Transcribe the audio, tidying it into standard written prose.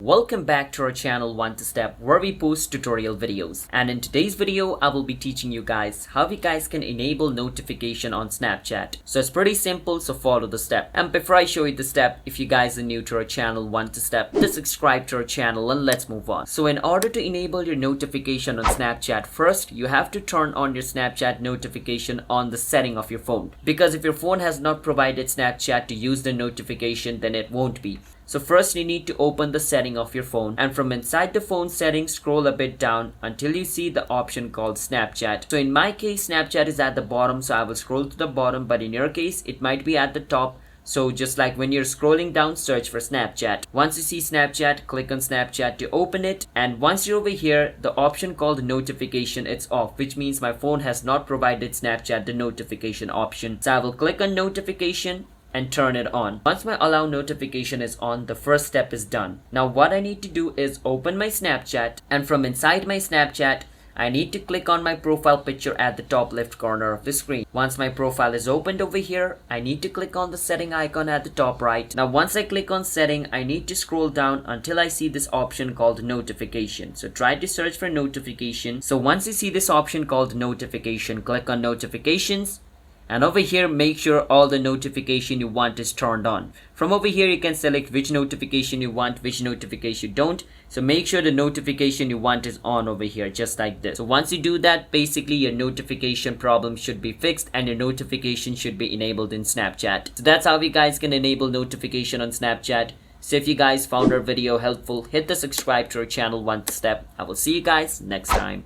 welcome back to our channel One to Step, where we post tutorial videos. And in today's video I will be teaching you guys how you guys can enable notification on Snapchat. So it's pretty simple, so follow the step. And before I show you the step, if you guys are new to our channel One to Step, just subscribe to our channel and let's move on. So in order to enable your notification on Snapchat, first you have to turn on your Snapchat notification on the setting of your phone, because if your phone has not provided Snapchat to use the notification, then it won't be. So first you need to open the setting of your phone, and from inside the phone settings scroll a bit down until you see the option called Snapchat. So in my case Snapchat is at the bottom, so I will scroll to the bottom, but in your case it might be at the top. So just like when you're scrolling down, search for Snapchat. Once you see Snapchat, click on Snapchat to open it, and once you're over here, the option called notification, it's off, which means my phone has not provided Snapchat the notification option. So I will click on notification and turn it on. Once my allow notification is on, the first step is done. Now what I need to do is open my Snapchat, and from inside my Snapchat I need to click on my profile picture at the top left corner of the screen. Once my profile is opened over here, I need to click on the setting icon at the top right. Now once I click on setting, I need to scroll down until I see this option called notification. So try to search for notification. So once you see this option called notification, click on notifications. And over here, make sure all the notification you want is turned on. From over here, you can select which notification you want, which notification you don't. So make sure the notification you want is on over here, just like this. So once you do that, basically your notification problem should be fixed and your notification should be enabled in Snapchat. So that's how you guys can enable notification on Snapchat. So if you guys found our video helpful, hit the subscribe to our channel One Step. I will see you guys next time.